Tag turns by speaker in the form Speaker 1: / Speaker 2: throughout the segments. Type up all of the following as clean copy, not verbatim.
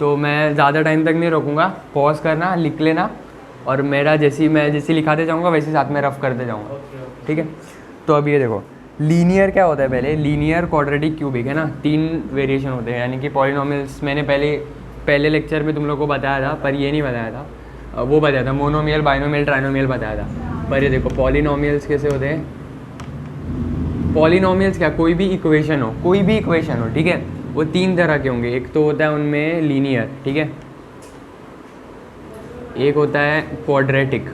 Speaker 1: तो मैं ज़्यादा टाइम तक नहीं रोकूंगा, पॉज करना, लिख लेना, और मेरा मैं जैसी लिखाते जाऊँगा वैसे साथ में रफ करते जाऊँगा, ठीक है। तो अब ये देखो, लीनियर क्या होता है, पहले लीनियर, क्वाड्रेटिक, क्यूबिक, है ना, 3 वेरिएशन होते हैं, यानी कि पॉलिनोमियल्स मैंने पहले लेक्चर में तुम लोग को बताया था, पर ये नहीं बताया था, वो बताया था मोनोमियल, बाइनोमियल, ट्राइनोमियल बताया था। पर ये देखो पॉलिनोमियल्स कैसे होते हैं। पॉलिनोमियल्स क्या, कोई भी इक्वेशन हो, ठीक है, वो 3 तरह के होंगे। एक तो होता है उनमें लीनियर, ठीक है, एक होता है क्वाड्रेटिक,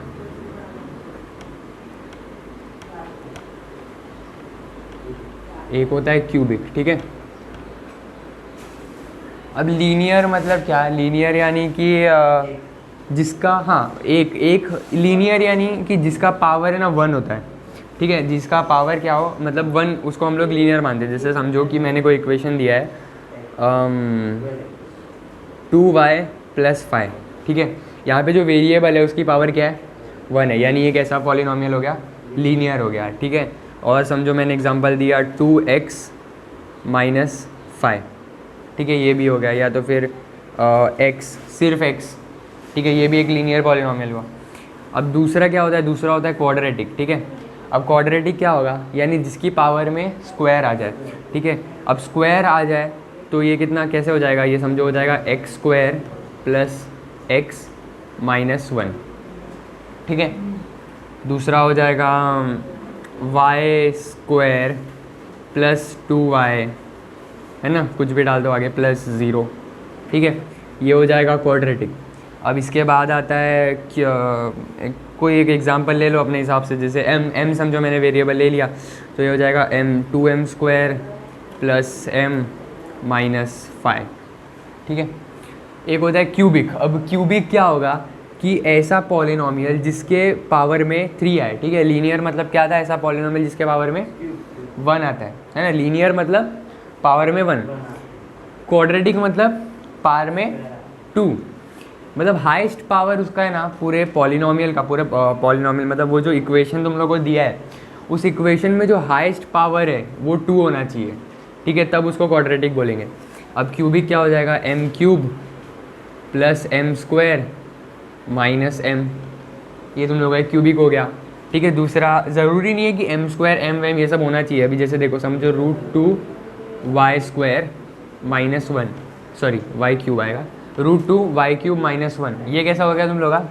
Speaker 1: एक होता है क्यूबिक, ठीक है। अब लीनियर मतलब क्या है, लीनियर यानी कि जिसका, हाँ, एक लीनियर यानी कि जिसका पावर है ना 1 होता है, ठीक है, जिसका पावर क्या हो, मतलब 1, उसको हम लोग लीनियर मानते हैं। जैसे समझो कि मैंने कोई इक्वेशन दिया है 2y + 5, ठीक है, यहाँ पे जो वेरिएबल है उसकी पावर क्या है, 1 है, यानी ये कैसा पॉलिनोमियल हो गया, लीनियर हो गया, ठीक है। और समझो मैंने एग्जांपल दिया 2x - 5, ठीक है, ये भी हो गया, या तो फिर x, सिर्फ x, ठीक है, ये भी एक लीनियर पॉलिनोमियल हुआ। अब दूसरा क्या होता है, दूसरा होता है क्वाड्रेटिक, ठीक है। अब क्वाड्रेटिक क्या होगा, यानी जिसकी पावर में स्क्वायर आ जाए, ठीक है। अब स्क्वायर आ जाए तो ये कितना, कैसे हो जाएगा, ये समझो हो जाएगा x² + x - 1, ठीक है। दूसरा हो जाएगा y² + 2y, है ना, कुछ भी डाल दो आगे, +0, ठीक है, ये हो जाएगा क्वाड्रेटिक। अब इसके बाद आता है कोई एक एग्जांपल ले लो अपने हिसाब से, जैसे m समझो मैंने वेरिएबल ले लिया, तो ये हो जाएगा 2m² + m - 5, ठीक है। एक होता है क्यूबिक। अब क्यूबिक क्या होगा कि ऐसा पॉलिनोमियल जिसके पावर में 3 आए, ठीक है। लीनियर मतलब क्या था, ऐसा पॉलिनोमियल जिसके पावर में 1 आता है ना, लीनियर मतलब पावर में 1, क्वाड्रेटिक मतलब पावर में 2, मतलब हाईएस्ट पावर उसका है ना पूरे पॉलिनोमियल का, पूरे पॉलिनोमियल मतलब वो जो इक्वेशन तुम लोगों को दिया है, उस इक्वेशन में जो हाईएस्ट पावर है वो 2 होना चाहिए, ठीक है, तब उसको क्वाड्रेटिक बोलेंगे। अब क्यूबिक क्या हो जाएगा, m³ + m² - m, ये तुम लोगों का क्यूबिक हो गया, ठीक है। दूसरा ज़रूरी नहीं है कि m² m वैम ये सब होना चाहिए। अभी जैसे देखो, समझो √2y² - 1, सॉरी y³ आएगा, √2y³ - 1, ये कैसा हो गया तुम लोग का,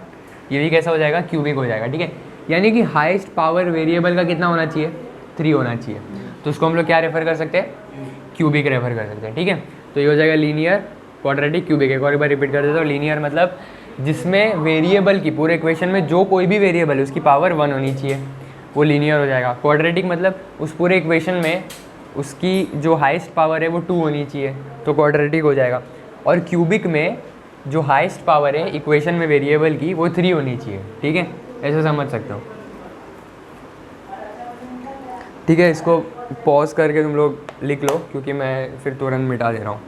Speaker 1: ये भी कैसा हो जाएगा, क्यूबिक हो जाएगा, ठीक है। यानी कि हाईएस्ट पावर वेरिएबल का कितना होना चाहिए, 3 होना चाहिए, तो उसको हम लोग क्या रेफर कर सकते हैं, क्यूबिक रेफर कर सकते हैं, ठीक है। तो ये हो जाएगा लीनियर, क्वाड्रेटिक, क्यूबिक। एक और बार रिपीट कर देता हूँ, लीनियर मतलब जिसमें वेरिएबल की, पूरे इक्वेशन में जो कोई भी वेरिएबल है उसकी पावर 1 होनी चाहिए, वो लीनियर हो जाएगा। क्वाड्रेटिक मतलब उस पूरे इक्वेशन में उसकी जो हाईएस्ट पावर है वो 2 होनी चाहिए, तो क्वाड्रेटिक हो जाएगा। और क्यूबिक में जो हाईएस्ट पावर है इक्वेशन में वेरिएबल की वो 3 होनी चाहिए, ठीक है, ऐसे समझ सकते हो, ठीक है। इसको पॉज करके तुम लोग लिख लो, क्योंकि मैं फिर तुरंत मिटा दे रहा हूँ,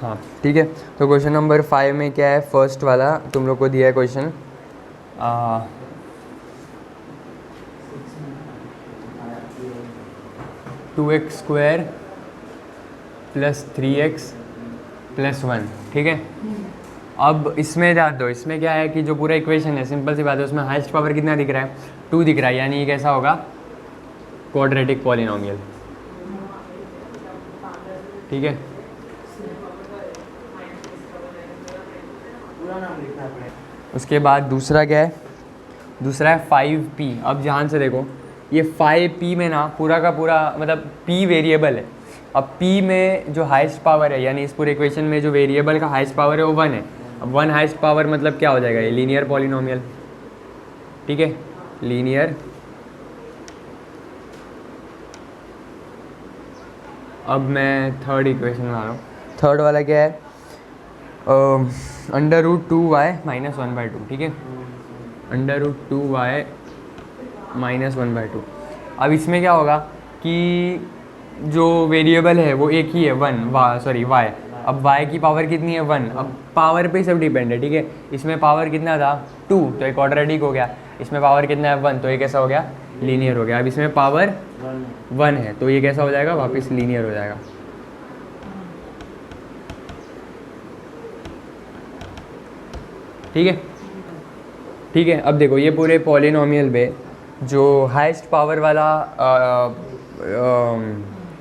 Speaker 1: हाँ, ठीक है। तो क्वेश्चन नंबर 5 में क्या है, फर्स्ट वाला तुम लोग को दिया है क्वेश्चन, 2x² + 3x + 1, ठीक है। अब इसमें ध्यान दो, इसमें क्या है कि जो पूरा इक्वेशन है, सिंपल सी बात है, उसमें हाईएस्ट पावर कितना दिख रहा है, 2 दिख रहा है, यानी ये कैसा होगा, क्वाड्रेटिक पॉलिनोमियल, ठीक है। उसके बाद दूसरा क्या है, दूसरा है 5p। अब ध्यान से देखो, ये 5p में ना पूरा का पूरा मतलब p वेरिएबल है। अब p में जो हाईएस्ट पावर है, यानी इस पूरे इक्वेशन में जो वेरिएबल का हाईएस्ट पावर है वो 1 है। अब 1 हाईएस्ट पावर मतलब क्या हो जाएगा, ये लीनियर पॉलिनोमियल, ठीक है, लीनियर। अब मैं थर्ड इक्वेशन बना रहा हूँ। थर्ड वाला क्या है, √2y - 1/2, ठीक है, √2y - 1/2। अब इसमें क्या होगा कि जो वेरिएबल है वो एक ही है, y। अब y की पावर कितनी है, 1। अब पावर पे सब डिपेंड है, ठीक है। इसमें पावर कितना था, 2, तो एक क्वाड्रेटिक हो गया। इसमें पावर कितना है, 1, तो ये कैसा हो गया, लीनियर हो गया। अब इसमें पावर 1 है, तो ये कैसा हो जाएगा, वापस लीनियर हो जाएगा, ठीक है। ठीक है, अब देखो ये पूरे पॉलिनोमियल में जो हाईएस्ट पावर वाला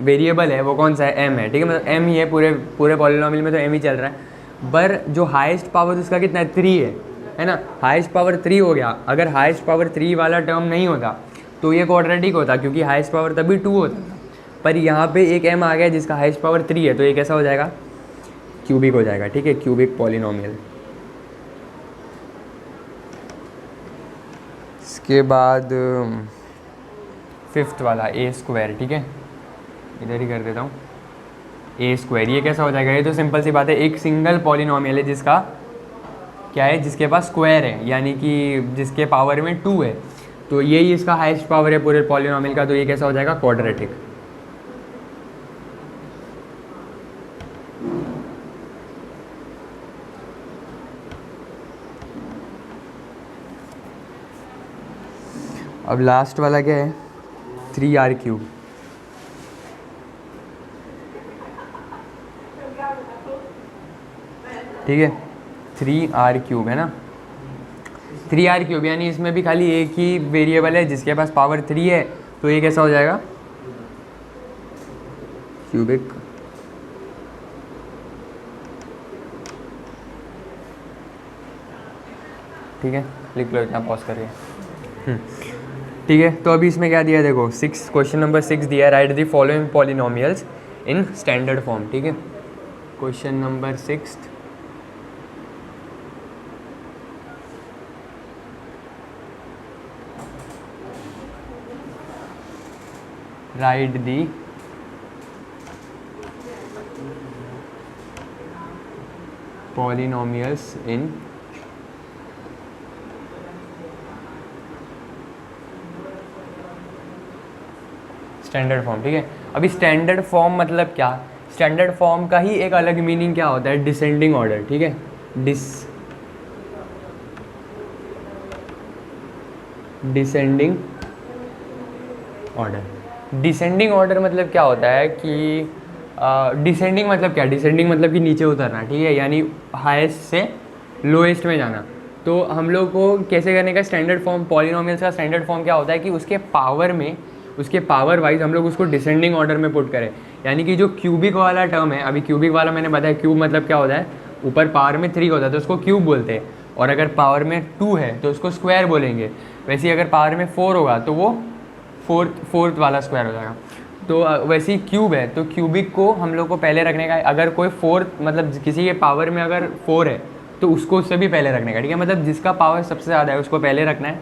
Speaker 1: वेरिएबल है वो कौन सा है, m है। ठीक है, मतलब m ही है पूरे पूरे पॉलिनोमियल में, तो m ही चल रहा है। पर जो हाईएस्ट पावर उसका कितना है, 3 है ना। हाईएस्ट पावर 3 हो गया। अगर हाईएस्ट पावर 3 वाला टर्म नहीं होता तो ये क्वाड्रेटिक होता, क्योंकि हाईएस्ट पावर तभी 2 होता था। पर यहाँ पे एक m आ गया जिसका हाईएस्ट पावर 3 है, तो ये कैसा हो जाएगा, क्यूबिक हो जाएगा। ठीक है, क्यूबिक पॉलिनोमियल। इसके बाद फिफ्थ वाला ए स्क्वायर। ठीक है, इधर ही कर देता हूँ, ए स्क्वायर। ये कैसा हो जाएगा, ये तो सिंपल सी बात है, एक सिंगल पॉलिनोमियल है जिसका क्या है, जिसके पास स्क्वायर है, यानी कि जिसके पावर में 2 है, तो यही इसका हाईएस्ट पावर है पूरे पॉलिनोमियल का, तो ये कैसा हो जाएगा, क्वाड्रेटिक। अब लास्ट वाला क्या है, 3r³। ठीक है, 3r³ है ना। 3r³ यानी इसमें भी खाली एक ही वेरिएबल है जिसके पास पावर 3 है, तो ये कैसा हो जाएगा, क्यूबिक। ठीक है, लिख लो, इतना पॉज करिए। ठीक है, तो अभी इसमें क्या दिया है देखो, 6, क्वेश्चन नंबर 6 दिया है, right the following polynomials in standard form. ठीक है, question number 6, right the polynomials in standard form. ठीक है, अभी स्टैंडर्ड फॉर्म मतलब क्या, स्टैंडर्ड फॉर्म का ही एक अलग मीनिंग क्या होता है, डिसेंडिंग ऑर्डर। ठीक है, डिसेंडिंग ऑर्डर। डिसेंडिंग ऑर्डर मतलब क्या होता है कि डिसेंडिंग मतलब क्या, डिसेंडिंग मतलब कि नीचे उतरना। ठीक है, यानी हाईएस्ट से लोएस्ट में जाना। तो हम लोग को कैसे करने का, स्टैंडर्ड फॉर्म पॉलिनोमियल्स का स्टैंडर्ड फॉर्म क्या होता है कि उसके पावर में, उसके पावर वाइज हम लोग उसको डिसेंडिंग ऑर्डर में पुट करें। यानी कि जो क्यूबिक वाला टर्म है, अभी क्यूबिक वाला मैंने बताया, क्यूब मतलब क्या होता है, ऊपर पावर में 3 होता है तो उसको क्यूब बोलते हैं, और अगर पावर में 2 है तो उसको स्क्वायर बोलेंगे। वैसे ही अगर पावर में 4 होगा तो वो फोर्थ वाला स्क्वायर हो जाएगा। तो वैसे ही क्यूब है, तो क्यूबिक को हम लोग को पहले रखने का है। अगर कोई फोर्थ मतलब किसी के पावर में अगर 4 है तो उसको उससे भी पहले रखने का। ठीक है, मतलब जिसका पावर सबसे ज़्यादा है उसको पहले रखना है,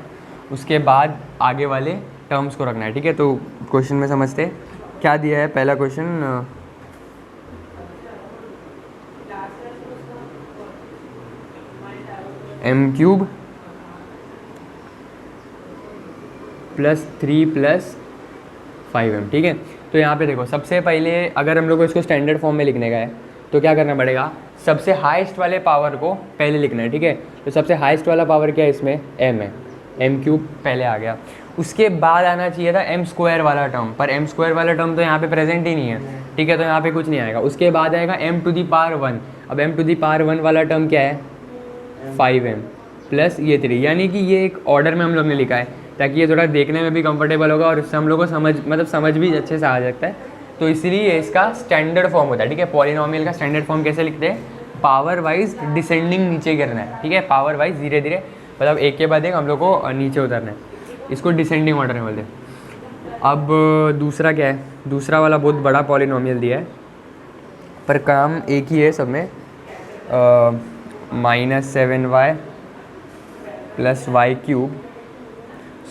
Speaker 1: उसके बाद आगे वाले टर्म्स को रखना है। ठीक है, तो क्वेश्चन में समझते हैं क्या दिया है। पहला क्वेश्चन, m³ + 3 + 5m। ठीक है, तो यहाँ पे देखो, सबसे पहले अगर हम लोग को इसको स्टैंडर्ड फॉर्म में लिखने का है तो क्या करना पड़ेगा, सबसे हाईएस्ट वाले पावर को पहले लिखना है। ठीक है, तो सबसे हाईएस्ट वाला पावर क्या है इसमें, m है, m³ पहले आ गया। उसके बाद आना चाहिए था m² वाला टर्म, पर m² वाला टर्म तो यहाँ पे प्रेजेंट ही नहीं है। ठीक है, तो यहाँ पे कुछ नहीं आएगा। उसके बाद आएगा m⁻1। अब m⁻1 वाला टर्म क्या है, 5m + ये 3, यानी कि ये एक ऑर्डर में हम लोग ने लिखा है ताकि ये थोड़ा देखने में भी कंफर्टेबल होगा और इससे हम लोग को समझ भी अच्छे से आ सकता है। तो इसलिए इसका स्टैंडर्ड फॉर्म होता है। ठीक है, पॉलिनोमियल का स्टैंडर्ड फॉर्म कैसे लिखते हैं, पावर वाइज डिसेंडिंग नीचे गिरना है। ठीक है, पावर वाइज धीरे धीरे, मतलब एक के बाद एक हम लोग को नीचे उतरना है, इसको डिसेंडिंग ऑर्डर में बोलते हैं। अब दूसरा क्या है, दूसरा वाला बहुत बड़ा पॉलिनोमियल दिया है पर काम एक ही है सब में, -7y + y³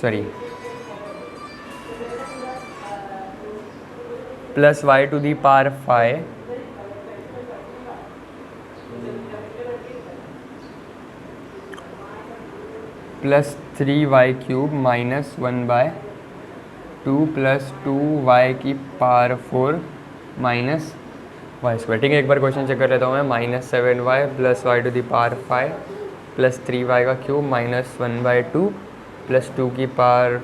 Speaker 1: sorry + y⁵ + 3y³ - 1/2 + 2y⁴ - y²। ठीक है, एक बार क्वेश्चन चेक कर लेता हूँ मैं। -7y + y⁵ + 3y³ - 1/2 +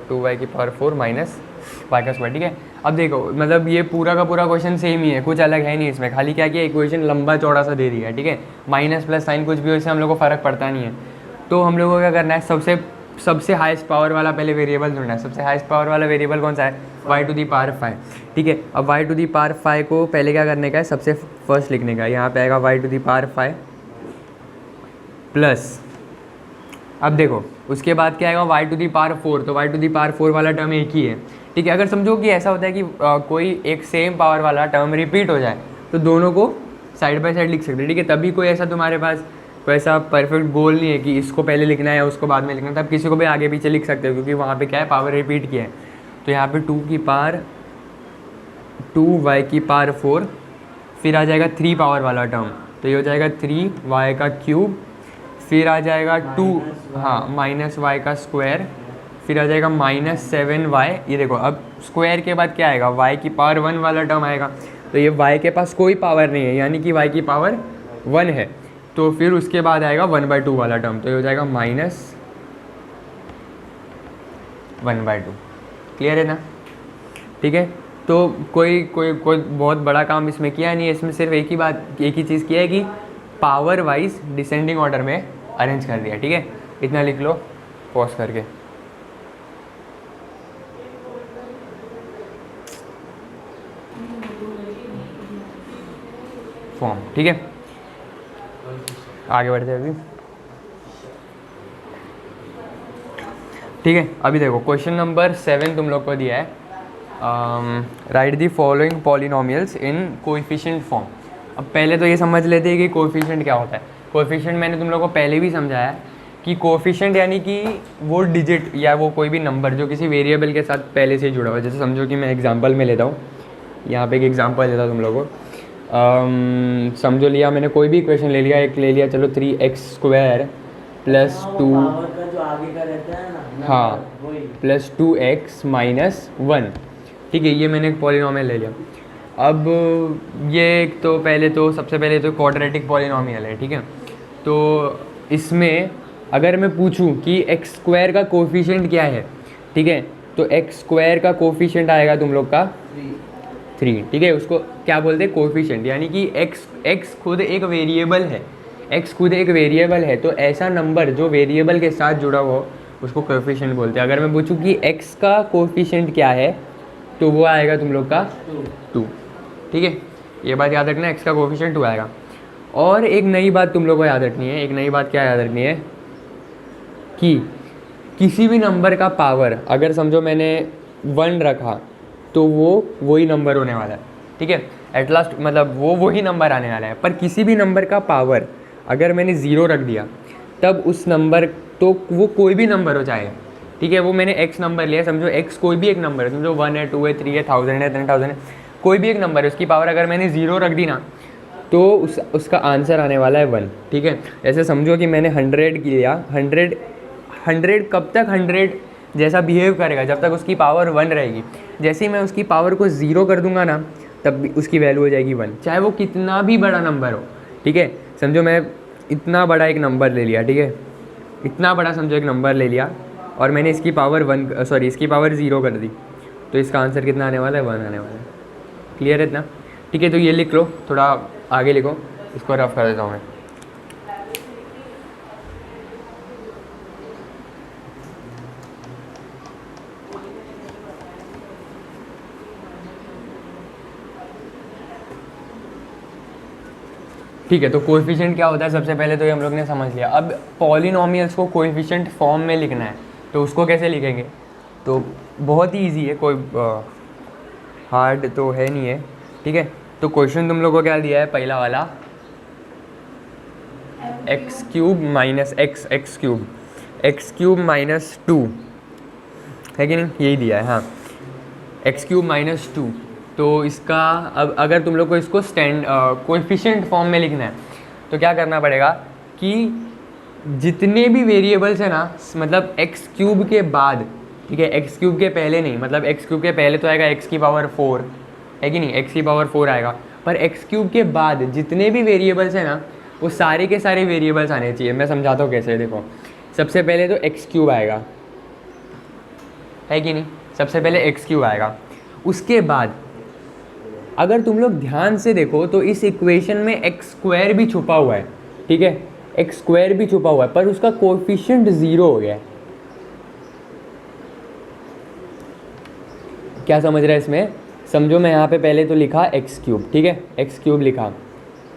Speaker 1: 2y⁴ - y²। ठीक है, अब देखो, मतलब ये पूरा का पूरा क्वेश्चन सेम ही है, कुछ अलग है नहीं इसमें। खाली क्या किया, इक्वेशन लंबा चौड़ा सा दे दिया है। ठीक है, माइनस प्लस साइन कुछ भी हो, इससे हम लोग को फ़र्क पड़ता नहीं है। तो हम लोगों को क्या करना है, सबसे हाईएस्ट पावर वाला पहले वेरिएबल ढूंढना है। सबसे हाईएस्ट पावर वाला वेरिएबल कौन सा है, y⁵, ठीक है। अब y⁵ को पहले क्या करने का है, सबसे फर्स्ट लिखने का है। यहाँ पे आएगा y⁵ प्लस, अब देखो उसके बाद क्या आएगा y⁴, तो y⁴ वाला टर्म एक ही है, ठीक है। अगर समझो कि ऐसा होता है कि कोई एक सेम पावर वाला टर्म रिपीट हो जाए तो दोनों को साइड बाय साइड लिख सकते हैं, ठीक है। तभी कोई ऐसा तुम्हारे पास कोई ऐसा परफेक्ट गोल नहीं है कि इसको पहले लिखना है या उसको बाद में लिखना है, तब किसी को भी आगे पीछे लिख सकते हो, क्योंकि वहाँ पे क्या है, पावर रिपीट किया है। तो यहाँ पे 2y⁴, फिर आ जाएगा 3 पावर वाला टर्म, तो ये हो जाएगा 3y³, फिर आ जाएगा 2, हाँ -y², फिर आ जाएगा -7y। ये देखो अब स्क्वायर के बाद क्या आएगा, y⁴ वाला टर्म आएगा। तो ये y के पास कोई पावर नहीं है, यानी कि y की पावर 1 है। तो फिर उसके बाद आएगा 1/2 वाला टर्म, तो ये हो जाएगा -1/2। क्लियर है ना, ठीक है। तो कोई बहुत बड़ा काम इसमें किया नहीं है, इसमें सिर्फ एक ही चीज़ किया है कि पावर वाइज डिसेंडिंग ऑर्डर में अरेंज कर दिया, ठीक है। इतना लिख लो पॉज करके। फॉर्म, ठीक है। आगे बढ़ते हैं अभी, ठीक है। अभी देखो क्वेश्चन नंबर 7 तुम लोग को दिया है, right the following polynomials in coefficient form. अब पहले तो ये समझ लेते हैं कि कोएफिशिएंट क्या होता है। कोएफिशिएंट मैंने तुम लोग को पहले भी समझाया है कि कोएफिशिएंट यानी कि वो डिजिट या वो कोई भी नंबर जो किसी वेरिएबल के साथ पहले से जुड़ा हुआ है। जैसे समझो कि मैं एग्जांपल में लेता हूँ, यहाँ पे एक एग्जांपल देता हूँ तुम लोगों को। समझो लिया मैंने कोई भी इक्वेशन ले लिया, एक ले लिया चलो 3x² + 2, हाँ + 2x - 1, ठीक है। ये मैंने एक पॉलिनोमियल ले लिया। अब ये सबसे पहले तो क्वाड्रेटिक पॉलिनोमियल है, ठीक है। तो इसमें अगर मैं पूछूं कि x² का कोफिशिएंट क्या है, ठीक है, तो x² का कोफिशिएंट आएगा तुम लोग का 3, ठीक है। उसको क्या बोलते हैं, कोफिशिएंट, यानी कि x खुद एक वेरिएबल है, x खुद एक वेरिएबल है। तो ऐसा नंबर जो वेरिएबल के साथ जुड़ा हुआ हो उसको कोफिशिएंट बोलते हैं। अगर मैं पूछूं कि x का कोफिशिएंट क्या है, तो वो आएगा तुम लोग का 2, ठीक है। ये बात याद रखना, x का कोफिशिएंट 2 आएगा। और एक नई बात तुम लोग को याद रखनी है, एक नई बात क्या याद रखनी है कि किसी भी नंबर का पावर अगर समझो मैंने 1 रखा तो वो वही नंबर होने वाला है, ठीक है। एट लास्ट मतलब वो वही नंबर आने वाला है। पर किसी भी नंबर का पावर अगर मैंने 0 रख दिया तब उस नंबर, तो वो कोई भी नंबर हो चाहे, ठीक है। वो मैंने x नंबर लिया, समझो x कोई भी एक नंबर है, समझो 1 है, 2 है, 3 है, 1000 है, 10,000 है, कोई भी एक नंबर है, उसकी पावर अगर मैंने 0 रख दी ना तो उसका आंसर आने वाला है 1, ठीक है। ऐसे समझो कि मैंने 100 किया, 100 कब तक 100 जैसा बिहेव करेगा जब तक उसकी पावर 1 रहेगी। जैसे ही मैं उसकी पावर को 0 कर दूंगा ना तब भी उसकी वैल्यू हो जाएगी 1, चाहे वो कितना भी बड़ा नंबर हो, ठीक है। समझो मैं इतना बड़ा एक नंबर ले लिया, ठीक है, इतना बड़ा समझो एक नंबर ले लिया और मैंने इसकी पावर 0 कर दी, तो इसका आंसर कितना आने वाला है, 1 आने वाला है। क्लियर है इतना, ठीक है। तो ये लिख लो, थोड़ा आगे लिखो, इसको रफ कर देता हूँ मैं। ठीक है, तो कोएफिशिएंट क्या होता है सबसे पहले तो ये हम लोग ने समझ लिया। अब पॉलिनोमियल्स को कोएफिशिएंट फॉर्म में लिखना है, तो उसको कैसे लिखेंगे, तो बहुत ही ईजी है, कोई हार्ड तो है नहीं है, ठीक है। तो क्वेश्चन तुम लोग को क्या दिया है, पहला वाला x³ - 2 है कि नहीं, यही दिया है, हाँ x³ - 2। तो इसका अब अगर तुम लोग को इसको कोएफिशिएंट फॉर्म में लिखना है तो क्या करना पड़ेगा कि जितने भी वेरिएबल्स हैं ना, मतलब x³ के बाद, ठीक है, x³ के पहले नहीं, मतलब x³ के पहले तो आएगा x की पावर 4, है कि नहीं, x की पावर 4 आएगा, पर x³ के बाद जितने भी वेरिएबल्स हैं ना वो सारे के सारे वेरिएबल्स आने चाहिए। मैं समझाता हूँ कैसे, देखो सबसे पहले तो x³ आएगा, है कि नहीं, सबसे पहले x³ आएगा। उसके बाद अगर तुम लोग ध्यान से देखो तो इस इक्वेशन में x² भी छुपा हुआ है, ठीक है, एक्स स्क्वायर भी छुपा हुआ है पर उसका कोएफिशिएंट 0 हो गया है। क्या समझ रहे हैं इसमें? समझो मैं यहाँ पे पहले तो लिखा एक्स क्यूब, ठीक है, एक्स क्यूब लिखा,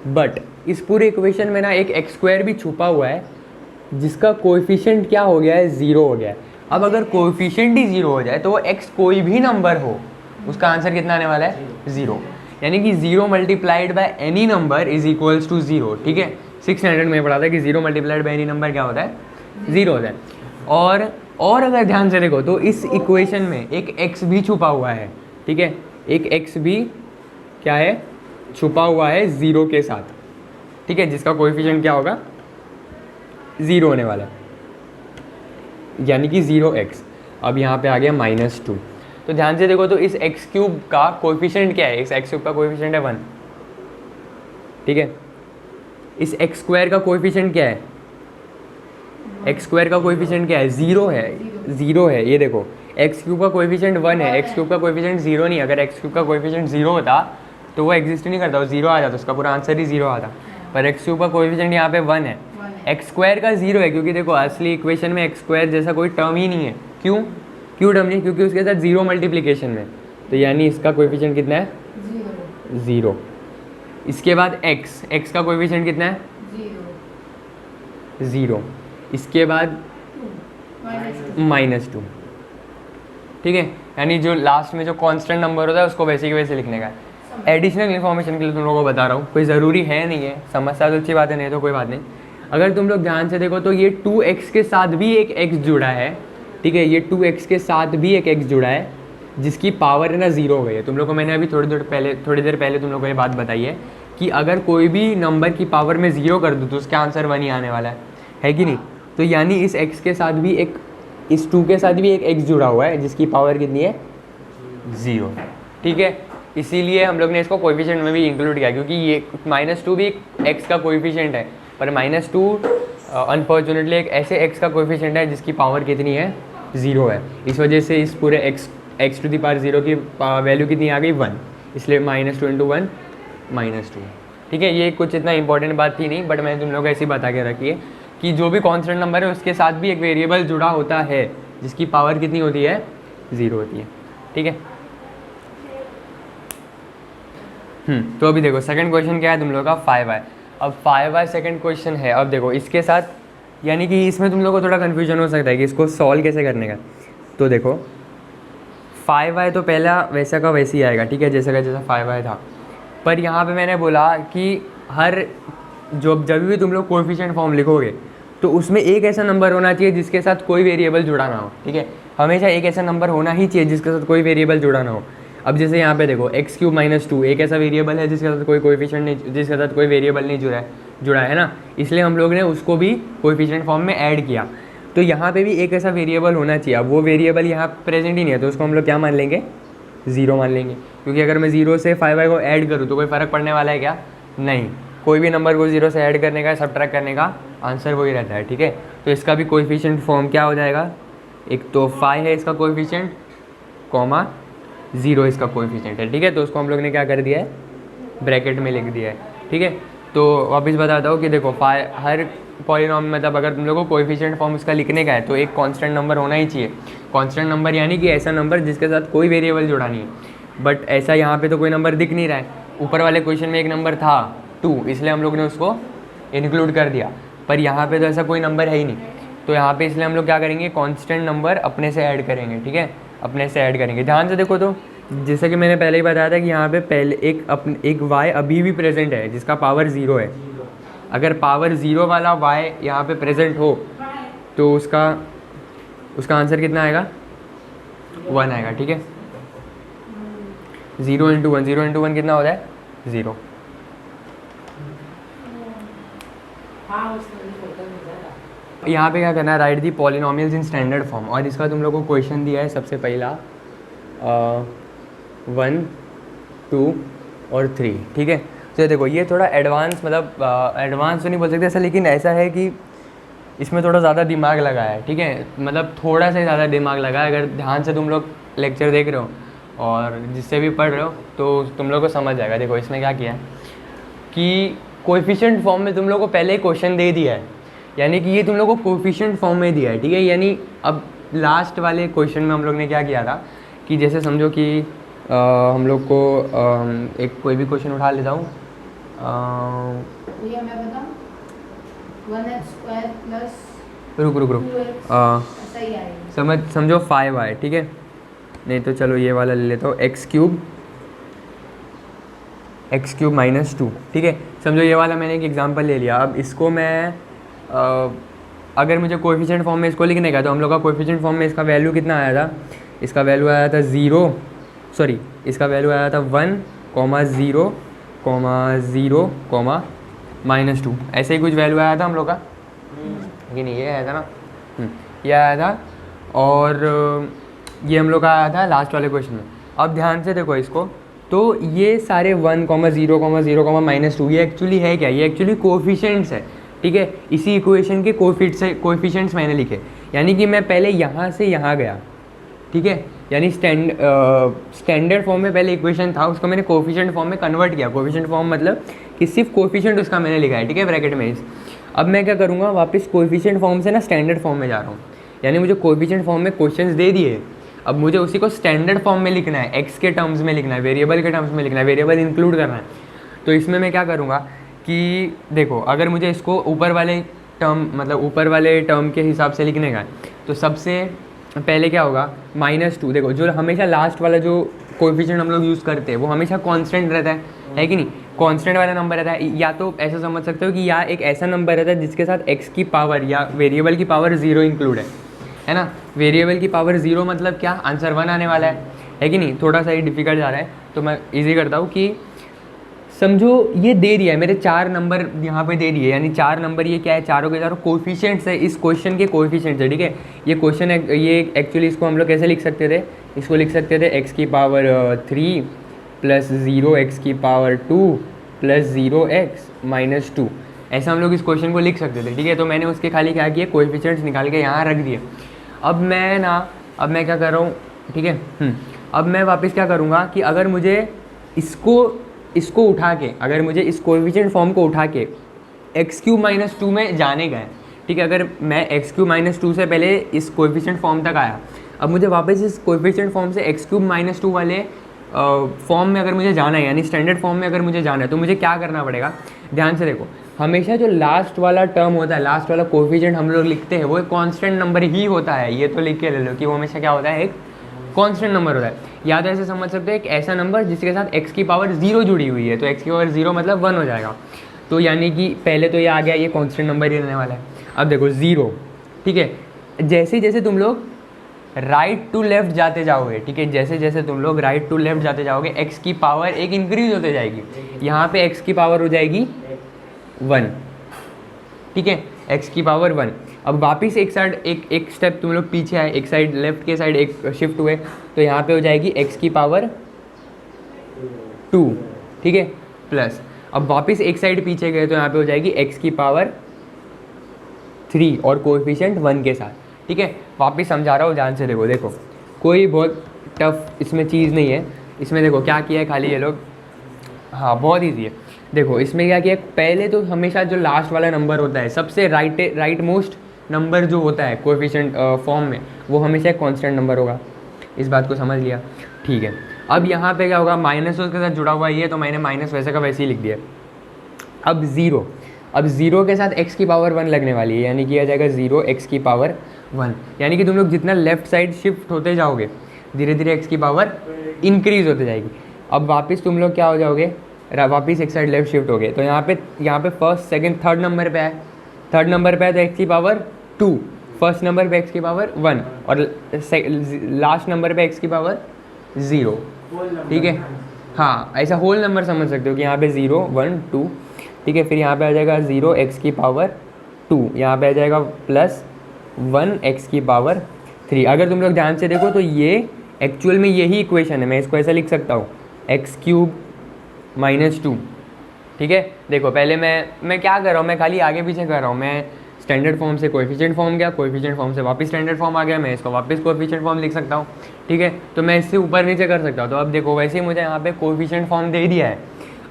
Speaker 1: बट इस पूरे इक्वेशन में ना एक एक्स स्क्वायर भी छुपा हुआ है जिसका कोएफिशिएंट क्या हो गया है, 0 हो गया है। अब अगर कोएफिशिएंट ही 0 हो जाए तो वो एक्स कोई भी नंबर हो उसका आंसर कितना आने वाला है, 0। यानी कि 0 multiplied by any number is equals to 0, ठीक है। 600 में पढ़ा था कि 0 मल्टीप्लाइड बाय एनी नंबर क्या होता है, 0 होता है। और अगर ध्यान से देखो तो इस इक्वेशन में एक x भी छुपा हुआ है, ठीक है, एक x भी क्या है, छुपा हुआ है 0 के साथ, ठीक है, जिसका कोएफिशिएंट क्या होगा, 0 होने वाला है, यानी कि 0x। अब यहाँ पे आ गया -2। तो ध्यान से देखो तो इस एक्स क्यूब का कोएफिशिएंट क्या है, इस एक्स क्यूब का कोएफिशिएंट है 1, ठीक है। इस एक्स स्क्वायर का कोएफिशिएंट क्या है, एक्स स्क्वायर का कोएफिशिएंट क्या है, 0 है, 0 है। ये देखो एक्स क्यूब का कोएफिशिएंट 1 है, एक्स क्यूब का कोएफिशिएंट 0 नहीं। अगर एक्स क्यूब का कोएफिशिएंट 0 होता तो वो एग्जिस्ट नहीं करता, वो 0 आ जाता, उसका पूरा आंसर ही 0 आता। पर एक्स क्यूब का कोएफिशिएंट यहाँ पे 1 है, एक्स स्क्वायर का 0 है, क्योंकि देखो असली इक्वेशन में एक्स स्क्वायर जैसा कोई टर्म ही नहीं है। क्यों टर्म नहीं? क्योंकि उसके साथ 0 मल्टीप्लिकेशन में, तो यानी इसका कोएफिशिएंट कितना है, 0। इसके बाद एक्स का कोएफिशिएंट कितना है, 0। इसके बाद -2, ठीक है। यानी जो लास्ट में जो कांस्टेंट नंबर होता है उसको वैसे के वैसे लिखने का है। एडिशनल इन्फॉर्मेशन के लिए तुम लोगों को बता रहा हूँ, कोई ज़रूरी है नहीं है, समझता तो अच्छी बात है, नहीं तो कोई बात नहीं। अगर तुम लोग ध्यान से देखो तो ये 2x के साथ भी एक x जुड़ा है, ठीक है, ये 2x के साथ भी एक x जुड़ा है जिसकी पावर है ना 0 हो गई है। तुम लोग को मैंने अभी थोड़ी देर पहले तुम लोग को ये बात बताई है कि अगर कोई भी नंबर की पावर में 0 कर दूँ तो उसका आंसर 1 ही आने वाला है कि नहीं। तो यानी इस x के साथ भी इस 2 के साथ भी एक x जुड़ा हुआ है जिसकी पावर कितनी है, 0, ठीक है। इसीलिए हम लोग ने इसको कोएफिशिएंट में भी इंक्लूड किया, क्योंकि ये -2 भी एक x का कोएफिशिएंट है, पर -2 अनफॉर्चुनेटली एक ऐसे x का कोएफिशिएंट है जिसकी पावर कितनी है, 0 है। इस वजह से इस पूरे x टू द पावर 0 की वैल्यू कितनी आ गई, 1, इसलिए -2 × 1 -2, ठीक है। ये कुछ इतना इंपॉर्टेंट बात थी नहीं, बट मैंने तुम लोग को ऐसे ही बता के रखी है कि जो भी कांस्टेंट नंबर है उसके साथ भी एक वेरिएबल जुड़ा होता है जिसकी पावर कितनी होती है, 0 होती है, ठीक है। तो अभी देखो सेकंड क्वेश्चन क्या है तुम लोग का, 5y। अब 5y सेकंड क्वेश्चन है। अब देखो इसके साथ, यानी कि इसमें तुम लोग को थोड़ा कन्फ्यूजन हो सकता है कि इसको सॉल्व कैसे करने का। तो देखो 5y तो पहला वैसा का वैसे ही आएगा, ठीक है, जैसा का जैसा 5y था। पर यहाँ पे मैंने बोला कि हर जब भी तुम लोग कोएफिशिएंट फॉर्म लिखोगे तो उसमें एक ऐसा नंबर होना चाहिए जिसके साथ कोई वेरिएबल जुड़ा ना हो, ठीक है। हमेशा एक ऐसा नंबर होना ही चाहिए जिसके साथ कोई वेरिएबल जुड़ा ना हो। अब जैसे यहाँ पे देखो x³ -2 एक ऐसा वेरिएबल है जिसके साथ कोई कोएफिशिएंट नहीं, जिसके साथ कोई वेरिएबल नहीं जुड़ा है ना, इसलिए हम लोग ने उसको भी कोएफिशिएंट फॉर्म में ऐड किया। तो यहाँ पे भी एक ऐसा वेरिएबल होना चाहिए। अब वो वेरिएबल यहाँ प्रेजेंट ही नहीं है तो उसको हम लोग क्या मान लेंगे, 0 मान लेंगे, क्योंकि अगर मैं 0 से 5y को ऐड करूँ तो कोई फ़र्क पड़ने वाला है क्या, नहीं। कोई भी नंबर को 0 से ऐड करने का, सब्ट्रैक्ट करने का आंसर वही रहता है, ठीक है। तो इसका भी कोएफिशिएंट फॉर्म क्या हो जाएगा, एक तो 5 है इसका कोएफिशिएंट, कॉमा 0 इसका कोएफिशिएंट है, ठीक है। तो उसको हम लोग ने क्या कर दिया है, ब्रैकेट में लिख दिया है, ठीक है। तो वापस बताता हूँ कि देखो हर पॉलीनॉम, मतलब अगर तुम लोगों को कोएफिशिएंट फॉर्म उसका लिखने का है तो एक कांस्टेंट नंबर होना ही चाहिए। कांस्टेंट नंबर यानी कि ऐसा नंबर जिसके साथ कोई वेरिएबल जुड़ा नहीं है। बट ऐसा यहाँ पे तो कोई नंबर दिख नहीं रहा है। ऊपर वाले क्वेश्चन में एक नंबर था 2, इसलिए हम लोग ने उसको इंक्लूड कर दिया, पर यहाँ पे तो ऐसा कोई नंबर है ही नहीं। तो यहाँ पे इसलिए हम लोग क्या करेंगे, कांस्टेंट नंबर अपने से ऐड करेंगे, ठीक है, अपने से ऐड करेंगे। ध्यान से देखो तो जैसे कि मैंने पहले ही बताया था कि यहाँ पे पहले एक y अभी भी प्रेजेंट है जिसका पावर 0 है। अगर पावर 0 वाला y यहाँ पे प्रेजेंट हो तो उसका आंसर कितना आएगा, 1 आएगा, ठीक है। 0 × 1, 0 × 1 कितना होता है, 0। यहाँ पे क्या करना है, right the polynomials in standard form. और इसका तुम लोग को क्वेश्चन दिया है सबसे पहला 1, 2 और 3, ठीक है। तो देखो ये थोड़ा एडवांस, मतलब एडवांस तो नहीं बोल सकते ऐसा, लेकिन ऐसा है कि इसमें थोड़ा ज़्यादा दिमाग लगा है, ठीक है, मतलब थोड़ा सा ज़्यादा दिमाग लगा है। अगर ध्यान से तुम लोग लेक्चर देख रहे हो और जिससे भी पढ़ रहे हो तो तुम लोग को समझ जाएगा। देखो इसमें क्या किया है कि कोएफिशिएंट फॉर्म में तुम लोग को पहले क्वेश्चन दे दिया है, यानी कि ये तुम लोग को कोएफिशिएंट फॉर्म में दिया है, ठीक है। यानी अब लास्ट वाले क्वेश्चन में हम लोग ने क्या किया था कि जैसे समझो कि हम लोग को एक कोई भी क्वेश्चन उठा लेता हूँ,
Speaker 2: भैया मैं बताऊं 1x² प्लस
Speaker 1: रुक
Speaker 2: सही आएगा,
Speaker 1: समझो 5y, ठीक है। नहीं तो चलो ये वाला ले लेता हूँ, x³ माइनस 2, ठीक है। समझो ये वाला मैंने एक एग्जांपल ले लिया। अब इसको मैं अगर मुझे कोएफिशिएंट फॉर्म में इसको लिखने का, तो हम लोग का कोएफिशिएंट फॉर्म में इसका वैल्यू कितना आया था, इसका वैल्यू आया था 0, सॉरी इसका वैल्यू आया था 1, 0, 0, -2, ऐसे ही कुछ वैल्यू आया था हम लोग का, लेकिन ये आया था ना, ये आया था। और ये हम लोग का आया था लास्ट वाले क्वेश्चन में। अब ध्यान से देखो इसको, तो ये सारे 1, 0, 0, -2 ये एक्चुअली है क्या, ये एक्चुअली कोएफिशिएंट्स है, ठीक है। इसी इक्वेशन के कोएफिशिएंट्स मैंने लिखे, यानी कि मैं पहले यहाँ से यहाँ गया, ठीक है। यानी स्टैंडर्ड फॉर्म में पहले इक्वेशन था, उसको मैंने कोएफिशिएंट फॉर्म में कन्वर्ट किया। कोएफिशिएंट फॉर्म मतलब कि सिर्फ कोएफिशिएंट उसका मैंने लिखा है, ठीक है, ब्रैकेट में। अब मैं क्या करूँगा, वापस कोएफिशिएंट फॉर्म से ना स्टैंडर्ड फॉर्म में जा रहा हूँ, यानी मुझे कोएफिशिएंट फॉर्म में क्वेश्चंस दे दिए, अब मुझे उसी को स्टैंडर्ड फॉर्म में लिखना है, एक्स के टर्म्स में लिखना है, वेरिएबल के टर्म्स में लिखना है, वेरिएबल इंक्लूड करना है। तो इसमें मैं क्या करूँगा कि देखो, अगर मुझे इसको ऊपर वाले टर्म मतलब ऊपर वाले टर्म के हिसाब से लिखने का है, तो सबसे पहले क्या होगा, -2। देखो जो हमेशा लास्ट वाला जो कोएफिशिएंट हम लोग यूज़ करते हैं वो हमेशा कांस्टेंट रहता है कि नहीं, कांस्टेंट वाला नंबर रहता है। या तो ऐसा समझ सकते हो कि या एक ऐसा नंबर रहता है जिसके साथ x की पावर या वेरिएबल की पावर 0 इंक्लूड है ना। वेरिएबल की पावर 0 मतलब क्या, आंसर 1 आने वाला है कि नहीं। थोड़ा सा ही डिफिकल्ट जा रहा है, तो मैं ईजी करता हूँ कि समझो ये दे दिया है, मेरे 4 नंबर यहाँ पे दे दिए, यानी 4 नंबर ये क्या है, चारों के चारों कोएफिशिएंट्स है, इस क्वेश्चन के कोएफिशिएंट्स है, ठीक है। ये क्वेश्चन ये एक्चुअली इसको हम लोग कैसे लिख सकते थे, इसको लिख सकते थे x की पावर 3 + 0 x की पावर 2 + 0x - 2, ऐसा हम लोग इस क्वेश्चन को लिख सकते थे, ठीक है। तो मैंने उसके खाली क्या किया, कोएफिशिएंट्स निकाल के यहाँ रख दिए। अब मैं क्या कर रहा हूँ, ठीक है। अब मैं वापस क्या करूँगा कि अगर मुझे इसको उठा के, अगर मुझे इस कोएफिशिएंट फॉर्म को उठा के x³ - 2 में जाने गए, ठीक है। अगर मैं x³ - 2 से पहले इस कोएफिशिएंट फॉर्म तक आया, अब मुझे वापस इस कोएफिशिएंट फॉर्म से x³ - 2 वाले फॉर्म में अगर मुझे जाना है, यानी स्टैंडर्ड फॉर्म में अगर मुझे जाना है, तो मुझे क्या करना पड़ेगा। ध्यान से देखो, हमेशा जो लास्ट वाला टर्म होता है, लास्ट वाला कोएफिशिएंट हम लोग लिखते हैं, वो एक कांस्टेंट नंबर ही होता है। ये तो लिख के ले लो कि वो हमेशा क्या होता है, एक कांस्टेंट नंबर होता है। या तो ऐसे समझ सकते हैं, एक ऐसा नंबर जिसके साथ x की पावर 0 जुड़ी हुई है, तो x की पावर 0 मतलब 1 हो जाएगा। तो यानी कि पहले तो ये आ गया, ये कांस्टेंट नंबर ही रहने वाला है। अब देखो 0, ठीक है। जैसे जैसे तुम लोग राइट टू लेफ्ट जाते जाओगे, ठीक है, जैसे जैसे तुम लोग राइट टू लेफ्ट जाते जाओगे, x की पावर एक इंक्रीज होते जाएगी। यहाँ पे x की पावर हो जाएगी 1, ठीक है, x की पावर 1। अब वापिस एक साइड एक स्टेप तुम लोग पीछे आए, एक साइड लेफ्ट के साइड एक शिफ्ट हुए, तो यहाँ पे हो जाएगी x की पावर 2, ठीक है, प्लस। अब वापिस एक साइड पीछे गए, तो यहाँ पे हो जाएगी x की पावर 3 और कोएफिशिएंट 1 के साथ, ठीक है। वापिस समझा रहा हूँ, ध्यान से देखो, कोई बहुत टफ इसमें चीज़ नहीं है। इसमें देखो क्या किया है, खाली ये लोग, हाँ बहुत ईजी है। देखो इसमें क्या किया, पहले तो हमेशा जो लास्ट वाला नंबर होता है, सबसे राइट मोस्ट नंबर जो होता है कोएफिशिएंट फॉर्म में, वो हमेशा एक कांस्टेंट नंबर होगा। इस बात को समझ लिया, ठीक है। अब यहाँ पे क्या होगा, माइनस उसके साथ जुड़ा हुआ ये, तो मैंने माइनस वैसे का वैसे ही लिख दिया। अब 0 के साथ x की पावर 1 लगने वाली है, यानी कि आ जाएगा 0 x की पावर 1। यानी कि तुम लोग जितना लेफ्ट साइड शिफ्ट होते जाओगे, धीरे धीरे x की पावर इंक्रीज होते जाएगी। अब वापस तुम लोग क्या हो जाओगे, वापस एक साइड लेफ्ट शिफ्ट हो गए, तो यहाँ पे फर्स्ट सेकंड थर्ड नंबर पे है, तो x की पावर 2, फर्स्ट नंबर पे x की पावर 1 और लास्ट नंबर पे x की पावर 0, ठीक है। हाँ, ऐसा होल नंबर समझ सकते हो कि यहाँ पे 0 1 2, ठीक है। फिर यहाँ पे आ जाएगा 0 x की पावर 2, यहाँ पे आ जाएगा प्लस 1 x की पावर 3। अगर तुम लोग ध्यान से देखो तो ये एक्चुअल में यही इक्वेशन है, मैं इसको ऐसा लिख सकता हूँ, x³ - 2, ठीक है। देखो पहले मैं क्या कर रहा हूँ, मैं खाली आगे पीछे कर रहा हूँ। मैं स्टैंडर्ड फॉर्म से कोएफिशिएंट फॉर्म गया, कोएफिशिएंट फॉर्म से वापस स्टैंडर्ड फॉर्म आ गया, मैं इसको वापस कोएफिशिएंट फॉर्म लिख सकता हूँ, ठीक है। तो मैं इससे ऊपर नीचे कर सकता हूँ। तो अब देखो वैसे ही मुझे यहाँ पे कोएफिशिएंट फॉर्म दे दिया है।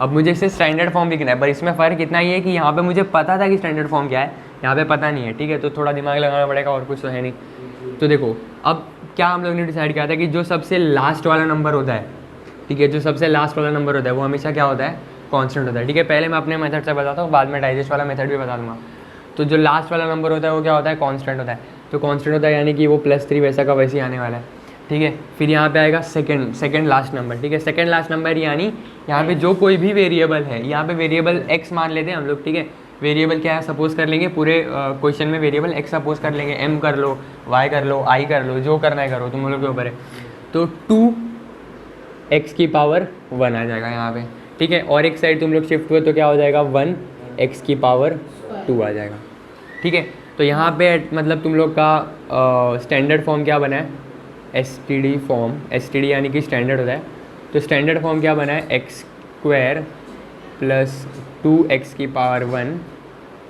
Speaker 1: अब मुझे इससे स्टैंडर्ड फॉर्म लिखना है, पर इसमें फ़र्क इतना ही है कि यहाँ पे मुझे पता था कि स्टैंडर्ड फॉर्म क्या है, यहाँ पे पता नहीं है, ठीक है। तो थोड़ा दिमाग लगाना पड़ेगा, और कुछ तो है नहीं। तो देखो अब क्या हम लोग ने डिसाइड किया था कि जो सबसे लास्ट वाला नंबर होता है, ठीक है, जो सबसे लास्ट वाला नंबर होता है वो हमेशा क्या होता है, कांस्टेंट होता है, ठीक है। पहले मैं अपने मेथड से बताता हूँ, बाद में डाइजेस्ट वाला मेथड भी बता दूँगा। तो जो लास्ट वाला नंबर होता है वो क्या होता है, कांस्टेंट होता है। तो कांस्टेंट होता है यानी कि वो +3 वैसा का वैसे ही आने वाला है, ठीक है। फिर यहाँ पे आएगा सेकंड लास्ट नंबर, ठीक है। सेकंड लास्ट नंबर यानी यहाँ पे जो कोई भी वेरिएबल है, यहाँ पे वेरिएबल x मान लेते हैं हम लोग, ठीक है। वेरिएबल क्या है सपोज कर लेंगे, पूरे क्वेश्चन में वेरिएबल x सपोज कर लेंगे, m कर लो, y कर लो, i कर लो, जो करना है करो, तुम लोग के ऊपर है। तो 2x की पावर 1 आ जाएगा यहाँ पे, ठीक है। और एक साइड तुम लोग शिफ्ट हुए तो क्या हो जाएगा, 1x की पावर 2 आ जाएगा, ठीक है। तो यहाँ पे मतलब तुम लोग का स्टैंडर्ड फॉर्म क्या बना है, एसटीडी फॉर्म, एसटीडी यानी कि स्टैंडर्ड होता है। तो स्टैंडर्ड फॉर्म क्या बना है, x² + 2x की पावर 1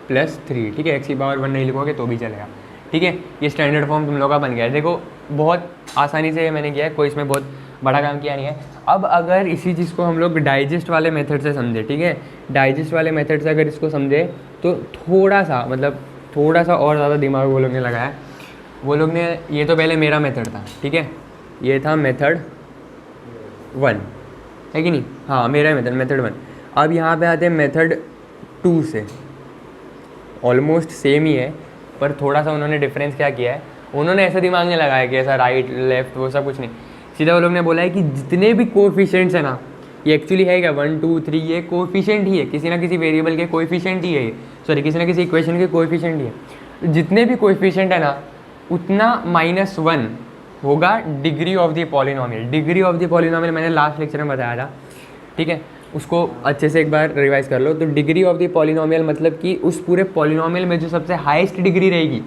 Speaker 1: + 3, ठीक है। x की पावर 1 नहीं लिखोगे तो भी चलेगा, ठीक है। ये स्टैंडर्ड फॉर्म तुम लोग का बन गया है। देखो बहुत आसानी से मैंने किया है, कोई इसमें बहुत बड़ा काम किया नहीं है। अब अगर इसी चीज़ को हम लोग डाइजेस्ट वाले मेथड से समझे, ठीक है, डाइजेस्ट वाले मेथड से अगर इसको समझे तो थोड़ा सा और ज़्यादा दिमाग वो लोग ने लगाया। वो लोग ने, ये तो पहले मेरा मेथड था, ठीक है, ये था मेथड 1, है कि नहीं, हाँ मेरा मेथड 1। अब यहाँ पे आते हैं मेथड 2 से, ऑलमोस्ट सेम ही है, पर थोड़ा सा उन्होंने डिफरेंस क्या किया है, उन्होंने ऐसा दिमाग नहीं लगाया कि ऐसा राइट लेफ्ट वो सब कुछ नहीं, सीधा वो लोग ने बोला है कि जितने भी कोएफिशिएंट्स है ना, ये एक्चुअली है क्या 1 2 3, ये कोएफिशिएंट ही है, किसी ना किसी वेरिएबल के कोएफिशिएंट ही है ये, सॉरी किसी ना किसी इक्वेशन के कोएफिशिएंट ही है। जितने भी कोएफिशिएंट है ना, उतना -1 होगा degree of the polynomial. Degree of the polynomial मैंने लास्ट लेक्चर में बताया था, ठीक है, उसको अच्छे से एक बार रिवाइज कर लो। तो डिग्री ऑफ द पॉलिनोमियल मतलब कि उस पूरे पॉलिनोमियल में जो सबसे हाईएस्ट डिग्री रहेगी,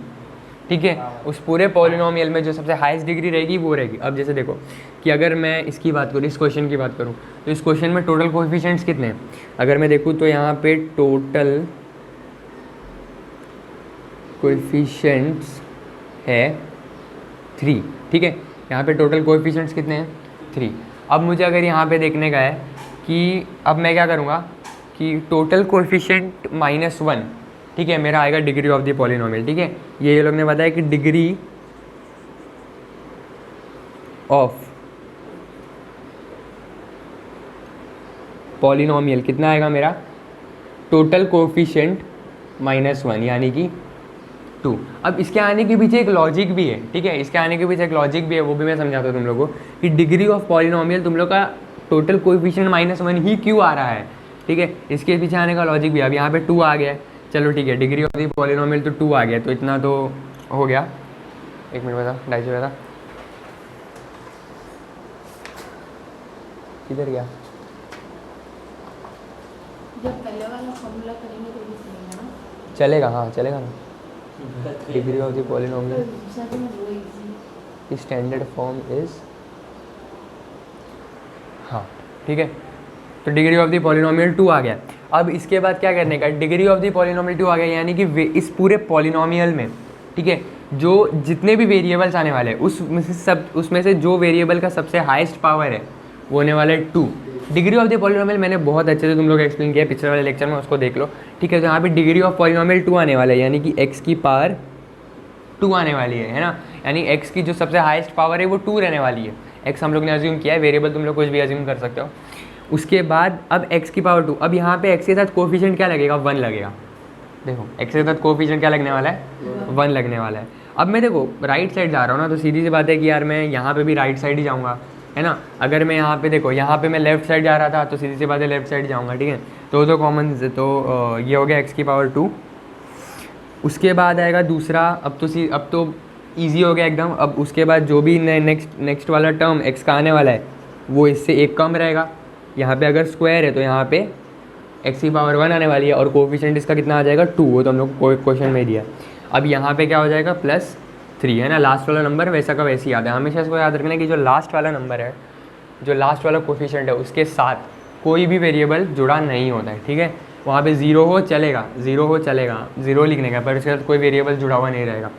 Speaker 1: ठीक है, उस पूरे पॉलिनोमियल में जो सबसे हाईएस्ट डिग्री रहेगी वो रहेगी। अब जैसे देखो कि अगर मैं इसकी बात करूँ, इस क्वेश्चन की बात करूँ, तो इस क्वेश्चन में टोटल कोएफिशिएंट्स कितने हैं, अगर मैं देखूँ तो यहाँ पे टोटल कोएफिशिएंट्स है 3, ठीक है। यहाँ पे टोटल कोएफिशिएंट्स कितने हैं, 3। अब मुझे अगर यहाँ पे देखने का है कि अब मैं क्या करूँगा कि टोटल कोएफिशिएंट -1, ठीक है, मेरा आएगा डिग्री ऑफ द पॉलिनोमियल, ठीक है। ये लोग ने बताया कि डिग्री ऑफ पॉलिनोमियल कितना आएगा मेरा, टोटल कोएफिशिएंट -1 यानी कि 2। अब इसके आने के पीछे एक लॉजिक भी है, ठीक है, इसके आने के पीछे एक लॉजिक भी है, वो भी मैं समझाता हूँ तुम लोगों को कि डिग्री ऑफ पॉलिनोमियल तुम लोग का टोटल कोएफिशिएंट -1 ही क्यों आ रहा है, ठीक है, इसके पीछे आने का लॉजिक भी। अब यहाँ पे 2 आ गया है, चलो ठीक है, डिग्री ऑफ द पॉलिनोमियल तो 2 आ गया, तो इतना तो हो गया। एक मिनट बता, 250 बता, किधर गया,
Speaker 2: जब पहले वाला फॉर्मूला करेंगे तो भी चलेगा ना,
Speaker 1: चलेगा, हाँ चलेगा ना। Degree of the polynomial standard form is, हाँ ठीक है, तो डिग्री ऑफ द पॉलिनोमियल 2 आ गया। अब इसके बाद क्या करने का, डिग्री ऑफ द पॉलिनोमियल 2 आ गया यानी कि इस पूरे पॉलिनोमियल में, ठीक है, जो जितने भी वेरिएबल्स आने वाले हैं उसमें से जो वेरिएबल का सबसे हाईएस्ट पावर है वो होने वाला है 2। डिग्री ऑफ द पॉलिनोमियल मैंने बहुत अच्छे से तुम लोग एक्सप्लेन किया पिछले वाले लेक्चर में, उसको देख लो, ठीक है। तो यहाँ पे डिग्री ऑफ पॉलिनोमियल 2 आने वाला है यानी कि x की पावर 2 आने वाली है ना, यानी x की जो सबसे हाईएस्ट पावर है वो 2 रहने वाली है। x हम लोग ने अज्यूम किया है, वेरिएबल तुम लोग कुछ भी अज्यूम कर सकते हो। उसके बाद अब x की पावर 2, अब यहाँ पे x के साथ कोएफिशिएंट क्या लगेगा, 1 लगेगा। देखो x के साथ कोएफिशिएंट क्या लगने वाला है, 1 लगने वाला है। अब मैं देखो राइट साइड जा रहा हूँ ना, तो सीधी सी बात है कि यार मैं यहाँ पे भी राइट साइड ही जाऊँगा, है ना। अगर मैं यहाँ पे देखो, यहाँ पे मैं लेफ्ट साइड जा रहा था तो सीधी सी बात है लेफ्ट साइड जाऊँगा, ठीक है। तो कॉमन, तो ये हो गया x की पावर 2। उसके बाद आएगा दूसरा, अब तो ईजी हो गया एकदम। अब उसके बाद जो भी नेक्स्ट वाला टर्म x का आने वाला है वो इससे एक कम रहेगा। यहाँ पे अगर स्क्वायर है तो यहाँ पे x की पावर 1 आने वाली है, और कोएफिशिएंट इसका कितना आ जाएगा, 2, वो तो हम लोग को क्वेश्चन में दिया। अब यहाँ पे क्या हो जाएगा, +3, है ना। लास्ट वाला नंबर वैसा का वैसे ही याद है, हमेशा इसको याद रखना कि जो लास्ट वाला नंबर है, जो लास्ट वाला कोएफिशिएंट है, उसके साथ कोई भी वेरिएबल जुड़ा नहीं होता है, ठीक है। वहाँ पे 0 हो चलेगा, 0 लिखने का, पर उसके साथ कोई वेरिएबल जुड़ा हुआ नहीं रहेगा,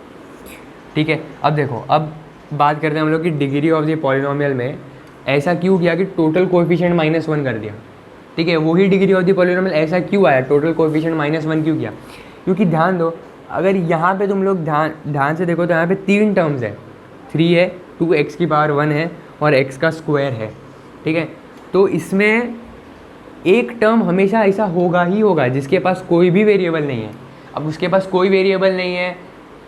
Speaker 1: ठीक है। अब देखो, अब बात करते हैं हम लोग कि डिग्री ऑफ द पॉलिनोमियल में ऐसा क्यों किया कि टोटल कोएफिशिएंट -1 कर दिया। ठीक है, वही डिग्री ऑफ द पॉलिनोमियल ऐसा क्यों आया, टोटल कोएफिशिएंट -1 क्यों किया, क्योंकि ध्यान दो अगर यहाँ पे तुम लोग ध्यान से देखो तो यहाँ पे 3 टर्म्स है, 3 है, 2x⁻1 है और x का स्क्वायर है, ठीक है। तो इसमें एक टर्म हमेशा ऐसा होगा ही होगा जिसके पास कोई भी वेरिएबल नहीं है। अब उसके पास कोई वेरिएबल नहीं है,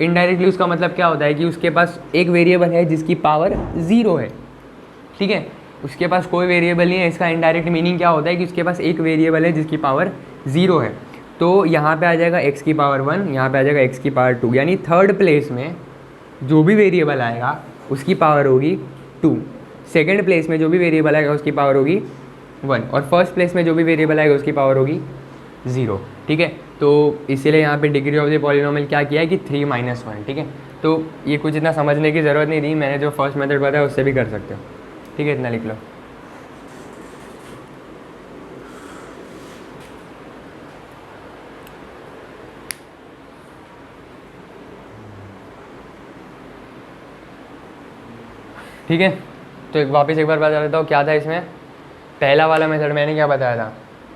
Speaker 1: इनडायरेक्टली उसका मतलब क्या होता है कि उसके पास एक वेरिएबल है जिसकी पावर 0 है, ठीक है। उसके पास कोई वेरिएबल नहीं है, इसका इनडायरेक्ट मीनिंग क्या होता है कि उसके पास एक वेरिएबल है जिसकी पावर 0 है। तो यहाँ पे आ जाएगा x⁻1, यहाँ पे आ जाएगा x⁻2, यानी थर्ड प्लेस में जो भी वेरिएबल आएगा उसकी पावर होगी 2, सेकंड प्लेस में जो भी वेरिएबल आएगा उसकी पावर होगी 1 और फर्स्ट प्लेस में जो भी वेरिएबल आएगा उसकी पावर होगी 0, ठीक है। तो इसीलिए यहाँ पे डिग्री ऑफ द पॉलिनोमियल क्या किया है कि 3 - 1, ठीक है। तो ये कुछ इतना समझने की ज़रूरत नहीं थी, मैंने जो फर्स्ट मेथड बताया उससे भी कर सकते हो, ठीक है, इतना लिख लो। ठीक है, तो एक वापस एक बार बता देता हूँ क्या था इसमें। पहला वाला मेथड मैंने क्या बताया था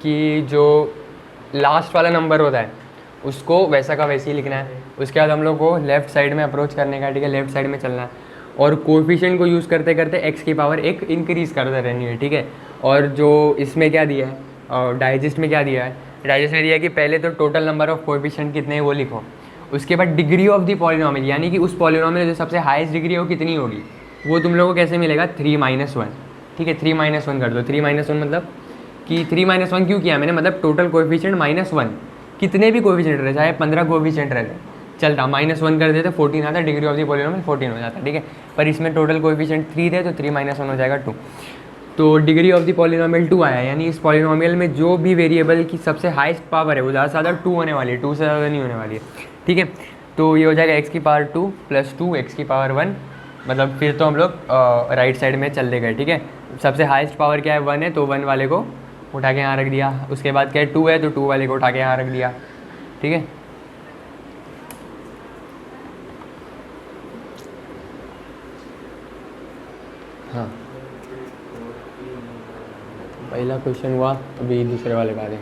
Speaker 1: कि जो लास्ट वाला नंबर होता है उसको वैसा का वैसे ही लिखना है, उसके बाद हम लोग को लेफ़्ट साइड में अप्रोच करने का, ठीक है, लेफ़्ट साइड में चलना है और कोएफिशिएंट को यूज़ करते करते x की पावर 1 इंक्रीज़ करते रहनी है, ठीक है। और जो इसमें क्या दिया है और डाइजेस्ट में क्या दिया है, डाइजेस्ट में दिया है कि पहले तो टोटल नंबर ऑफ कोएफिशिएंट कितने हैं वो लिखो, उसके बाद डिग्री ऑफ द पॉलिनोमियल यानी कि उस पॉलिनोमियल जो सबसे हाईएस्ट डिग्री है वो कितनी होगी वो तुम लोगों को कैसे मिलेगा 3 - 1, ठीक है। 3 - 1 कर दो, 3 - 1 मतलब कि 3 - 1 क्यों किया मैंने, मतलब टोटल कोएफिशिएंट -1, कितने भी कोएफिशिएंट रहे, चाहे 15 कोएफिशिएंट रहे चलता, -1 कर देते 14 आता, डिग्री ऑफ द पॉलिनोमियल 14 हो जाता, ठीक है। पर इसमें टोटल कोएफिशिएंट 3 थे तो 3 - 1 हो जाएगा 2। तो डिग्री ऑफ द पॉलिनोमियल 2 आया, यानी इस पॉलिनोमियल में जो भी वेरिएबल की सबसे हाईएस्ट पावर है वो ज़्यादा से ज़्यादा 2 होने वाली है, 2 से ज़्यादा नहीं होने वाली है, ठीक है। तो ये हो जाएगा x⁻2 + 2 x⁻1, मतलब फिर तो हम लोग राइट साइड में चल दे गए, ठीक है। सबसे हाईएस्ट पावर क्या है 1 है, तो 1 वाले को उठा के यहाँ रख दिया, उसके बाद क्या है 2 है तो 2 वाले को उठा के यहाँ रख दिया, ठीक है। हाँ, पहला क्वेश्चन हुआ, अभी दूसरे वाले का दें।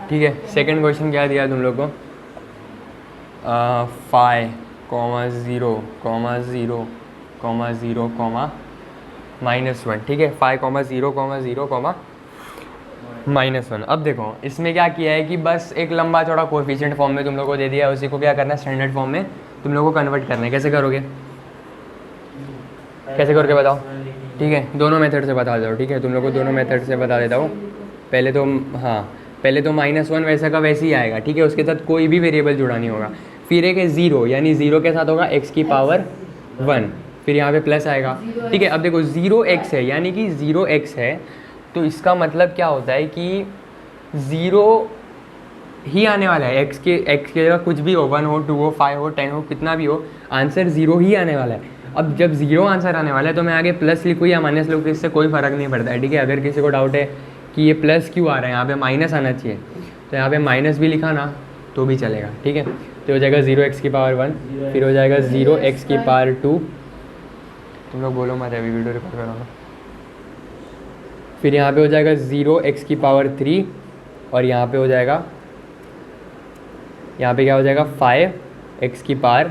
Speaker 1: ठीक है, सेकंड क्वेश्चन क्या दिया तुम लोग को, 5, 0, 0, 0, -1, ठीक है। 5, 0, 0, -1। अब देखो इसमें क्या किया है कि बस एक लंबा चौड़ा कोएफिशिएंट फॉर्म में तुम लोग को दे दिया है, उसी को क्या करना है स्टैंडर्ड फॉर्म में तुम लोग को कन्वर्ट करना है। कैसे करोगे, कैसे करके बताओ, ठीक है, दोनों मेथड से बता दो, ठीक है, तुम लोग को दोनों मेथड से बता देता हूँ। पहले तो हाँ, पहले तो -1 वैसा का वैसे ही आएगा, ठीक है, उसके साथ कोई भी वेरिएबल जुड़ा नहीं होगा। फिर एक है 0, यानी 0 के साथ होगा x⁻1, फिर यहाँ पे प्लस आएगा, ठीक है। अब देखो 0x है, यानी कि 0x है, तो इसका मतलब क्या होता है कि 0 ही आने वाला है, x के जगह कुछ भी हो, 1 हो, 2 हो, 5 हो, 10 हो, कितना भी हो, आंसर 0 ही आने वाला है। अब जब 0 आंसर आने वाला है तो मैं आगे प्लस लिखूँ या माइनस लिखूँ, इससे कोई फ़र्क नहीं पड़ता है, ठीक है। अगर किसी को डाउट है कि ये प्लस क्यों आ रहा है, यहाँ पे माइनस आना चाहिए, तो यहाँ पे माइनस भी लिखा ना तो भी चलेगा, ठीक है। तो हो जाएगा 0x⁻1, फिर हो जाएगा 0x⁻2, तुम लोग बोलो मत, अभी वीडियो रिकॉर्ड कर रहा हूँ। फिर यहाँ पे हो जाएगा 0x⁻3 और यहाँ पे हो जाएगा, यहाँ पे क्या हो जाएगा 5x⁻4,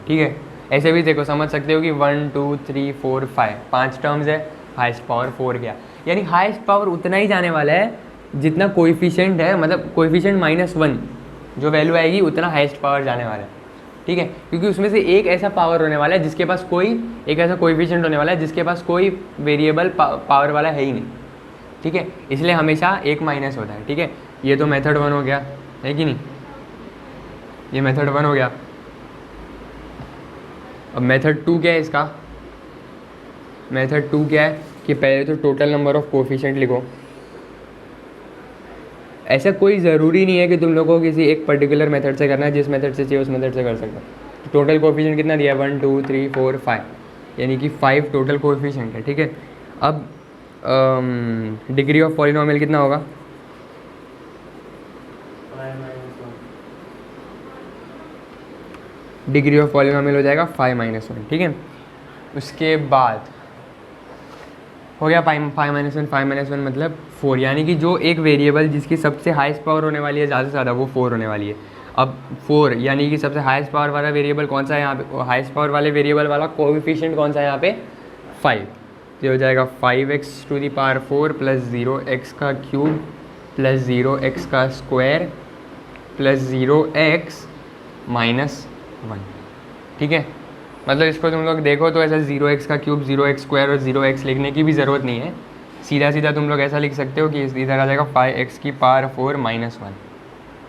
Speaker 1: ठीक है। ऐसे भी देखो समझ सकते हो कि 1 2 3 4 5 5 टर्म्स है, हाईएस्ट पावर 4 गया, यानी हाईएस्ट पावर उतना ही जाने वाला है जितना कोएफिशिएंट है, मतलब कोएफिशिएंट -1 जो वैल्यू आएगी उतना हाईएस्ट पावर जाने वाला है, ठीक है। क्योंकि उसमें से एक ऐसा पावर होने वाला है जिसके पास कोई, एक ऐसा कोएफिशिएंट होने वाला है जिसके पास कोई वेरिएबल पावर वाला है ही नहीं, ठीक है। इसलिए हमेशा एक माइनस होता है, ठीक है। ये तो मेथड 1 हो गया, है कि नहीं, ये मेथड 1 हो गया। अब मेथड 2 क्या है इसका, मेथड 2 क्या है कि पहले तो टोटल नंबर ऑफ कोएफिशिएंट लिखो। ऐसा कोई ज़रूरी नहीं है कि तुम लोगों को किसी एक पर्टिकुलर मेथड से करना है, जिस मेथड से चाहिए उस मेथड से कर सकते हो। टोटल कोएफिशिएंट कितना दिया है 1 2 3 4 5, यानी कि 5 टोटल कोएफिशिएंट है, ठीक है। अब डिग्री ऑफ पॉलिनोमियल कितना होगा, डिग्री ऑफ पॉलिनोमियल हो जाएगा 5 - 1, ठीक है। उसके बाद हो गया 5 - 1 मतलब 4, यानी कि जो एक वेरिएबल जिसकी सबसे हाईएस्ट पावर होने वाली है ज़्यादा से ज़्यादा, वो 4 होने वाली है। अब 4 यानी कि सबसे हाईएस्ट पावर वाला वेरिएबल कौन सा है यहाँ पे, हाईएस्ट पावर वाले वेरिएबल वाला कोएफिशिएंट कौन सा है यहाँ पे, 5। ये हो जाएगा 5x⁴ plus 0x³ plus 0x² plus 0x - 1, ठीक है। मतलब इसको तुम लोग देखो तो ऐसा 0x³ 0x² और 0x लिखने की भी ज़रूरत नहीं है, सीधा सीधा तुम लोग ऐसा लिख सकते हो कि इधर आ जाएगा 5x⁴ - 1,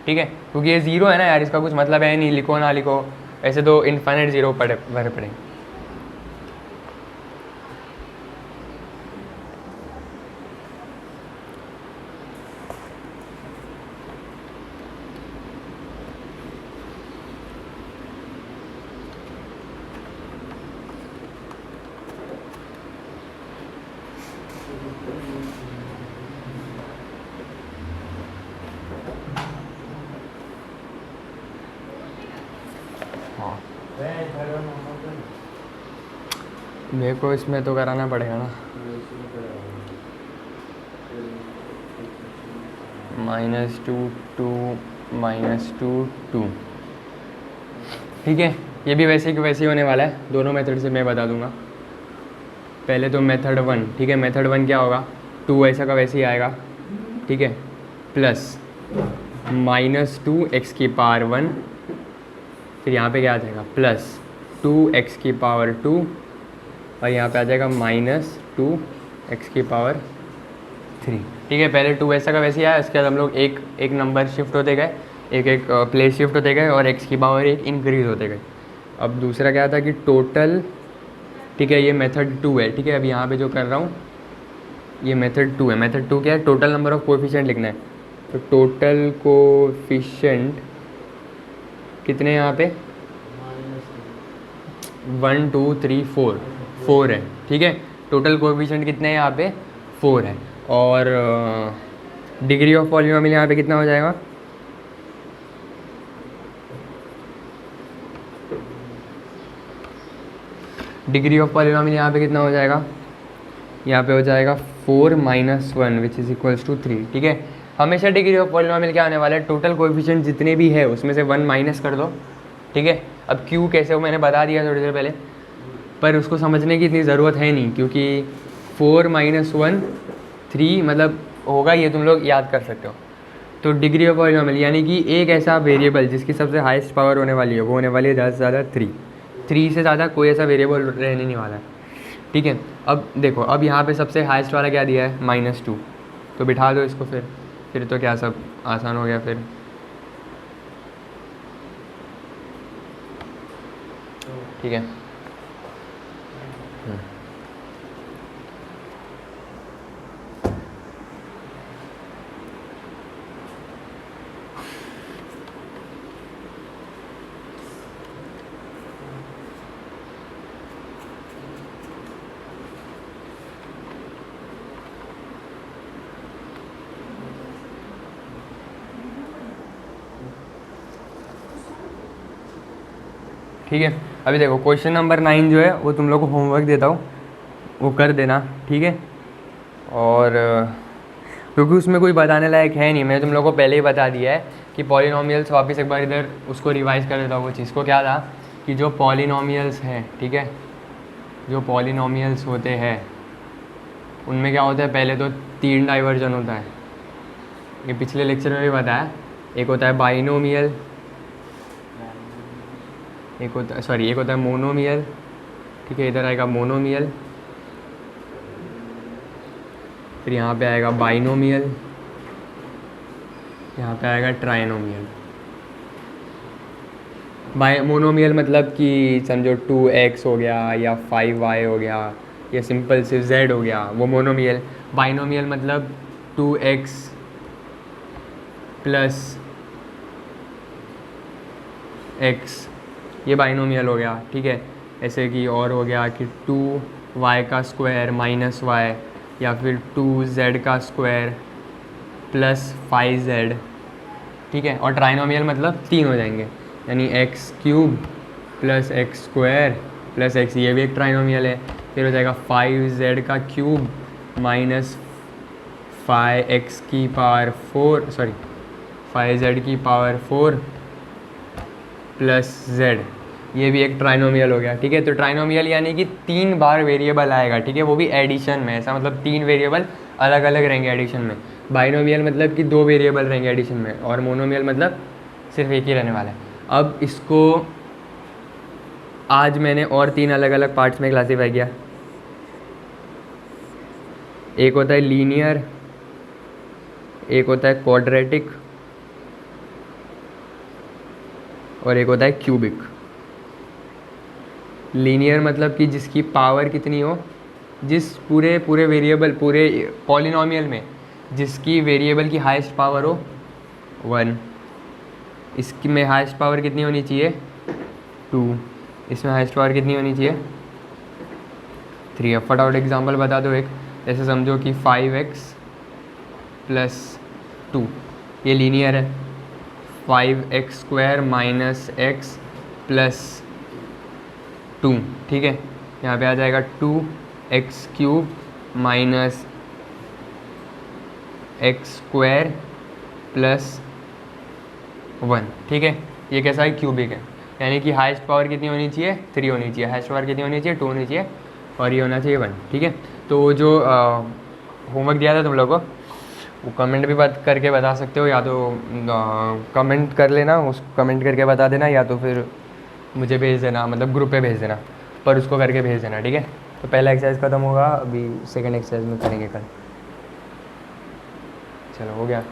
Speaker 1: ठीक है। क्योंकि ये ज़ीरो है ना यार, इसका कुछ मतलब है नहीं, लिखो ना लिखो, ऐसे तो इन्फाइनाइट ज़ीरो भरे पड़े। हाँ मेरे को इसमें तो कराना पड़ेगा ना, -2 2 -2 2, ठीक है। ये भी वैसे कि वैसे ही होने वाला है, दोनों मेथड से मैं बता दूंगा। पहले तो मेथड 1, ठीक है। मेथड 1 क्या होगा, 2 ऐसा का वैसे ही आएगा, ठीक है, प्लस -2x⁴ 1, फिर यहाँ पे क्या आ जाएगा प्लस 2x⁴ 2, और यहाँ पे आ जाएगा -2x⁴ 3, ठीक है। पहले 2 ऐसा का वैसे ही आया, इसके बाद हम लोग एक नंबर शिफ्ट होते गए, एक प्लेस शिफ्ट होते गए, और x⁴ इंक्रीज़ होते गए। अब दूसरा क्या था कि टोटल, ठीक है, ये मेथड 2 है, ठीक है। अब यहाँ पे जो कर रहा हूँ ये मेथड 2 है। मेथड 2 क्या है, टोटल नंबर ऑफ कोएफिशिएंट लिखना है। तो टोटल कोएफिशिएंट कितने हैं यहाँ पे, 1 2 3 4, 4 है, ठीक है। टोटल कोएफिशिएंट कितने हैं यहाँ पे, 4 है। और डिग्री ऑफ पॉलिनोमियल यहाँ पे कितना हो जाएगा, डिग्री ऑफ पॉलिनोमियल यहाँ पे कितना हो जाएगा, यहाँ पे हो जाएगा 4 - 1 विच इज़ इक्वल्स टू 3, ठीक है। हमेशा डिग्री ऑफ पॉलिनोमियल क्या आने वाला है, टोटल कोएफिशिएंट जितने भी है उसमें से 1 माइनस कर दो, ठीक है। अब क्यू कैसे हो मैंने बता दिया थोड़ी देर पहले, पर उसको समझने की इतनी ज़रूरत है नहीं, क्योंकि 4 - 1 3 मतलब होगा, ये तुम लोग याद कर सकते हो। तो डिग्री ऑफ पॉलिनोमियल यानी कि एक ऐसा वेरिएबल जिसकी सबसे हाईएस्ट पावर होने वाली है, वो होने वाली है ज़्यादा से ज़्यादा 3 से ज़्यादा कोई ऐसा वेरिएबल रहने नहीं वाला है, ठीक है। अब देखो, अब यहाँ पे सबसे हाईएस्ट वाला क्या दिया है, -2, तो बिठा दो इसको, फिर तो क्या सब आसान हो गया फिर। ठीक है, ठीक है। अभी देखो क्वेश्चन नंबर 9 जो है वो तुम लोग को होमवर्क देता हूँ, वो कर देना, ठीक है। और क्योंकि उसमें कोई बताने लायक है नहीं, मैंने तुम लोग को पहले ही बता दिया है कि पॉलिनोमियल्स, वापस एक बार इधर उसको रिवाइज़ कर देता हूँ। वो चीज़ को क्या था कि जो पॉलिनोमियल्स हैं, ठीक है, जो पॉलिनोमियल्स होते हैं उनमें क्या होता है, पहले तो 3 डाइवर्जन होता है, ये पिछले लेक्चर में भी बताया। एक होता है बाइनोमियल, एक होता है मोनोमियल, ठीक है, इधर आएगा मोनोमियल, फिर यहाँ पे आएगा बाइनोमियल, यहाँ पे आएगा ट्राइनोमियल। मोनोमियल मतलब कि समझो 2x हो गया या 5y हो गया या सिंपल से z हो गया, वो मोनोमियल। बाइनोमियल मतलब 2x प्लस x, ये बाइनोमियल हो गया, ठीक है। ऐसे कि और हो गया कि 2y² माइनस y, या फिर 2z² प्लस 5z, ठीक है। और ट्राइनोमियल मतलब 3 हो जाएंगे, यानी x³ plus x square plus x, ये भी एक ट्राइनोमियल है। फिर हो जाएगा 5z का क्यूब माइनस 5x की पावर 4, सॉरी 5z की पावर 4 प्लस z, ये भी एक ट्राइनोमियल हो गया। ठीक है, तो ट्राइनोमियल यानी कि 3 बार वेरिएबल आएगा। ठीक है, वो भी एडिशन में, ऐसा मतलब 3 वेरिएबल अलग अलग रहेंगे एडिशन में। बाइनोमियल मतलब कि 2 वेरिएबल रहेंगे एडिशन में, और मोनोमियल मतलब सिर्फ एक ही रहने वाला है। अब इसको आज मैंने और 3 अलग अलग पार्ट्स में क्लासीफाई किया। एक होता है लीनियर, एक होता है क्वाड्रेटिक, और एक होता है क्यूबिक। लीनियर मतलब कि जिसकी पावर कितनी हो, जिस पूरे वेरिएबल, पूरे पॉलिनोमियल में जिसकी वेरिएबल की हाईएस्ट पावर हो 1, इसकी में हाईएस्ट पावर कितनी होनी चाहिए 2, इसमें हाईएस्ट पावर कितनी होनी चाहिए 3। अब फटाफट एग्जांपल बता दो एक, ऐसे समझो कि 5x प्लस 2 ये लीनियर है, 5x square minus x plus 2। ठीक है, यहाँ पे आ जाएगा 2x cube minus x square plus 1। ठीक है, ये कैसा है क्यूबिक है, यानी कि हाईएस्ट पावर कितनी होनी चाहिए 3 होनी चाहिए, हाईएस्ट पावर कितनी होनी चाहिए 2 होनी चाहिए, और ये होना चाहिए 1। ठीक है, तो जो होमवर्क दिया था तुम लोगों को, वो कमेंट भी बात करके बता सकते हो, या तो कमेंट कर लेना, उस कमेंट करके बता देना, या तो फिर मुझे भेज देना, मतलब ग्रुप पे भेज देना, पर उसको करके भेज देना। ठीक है, तो पहला एक्सरसाइज ख़त्म होगा, अभी सेकंड एक्सरसाइज में करेंगे कल। चलो हो गया।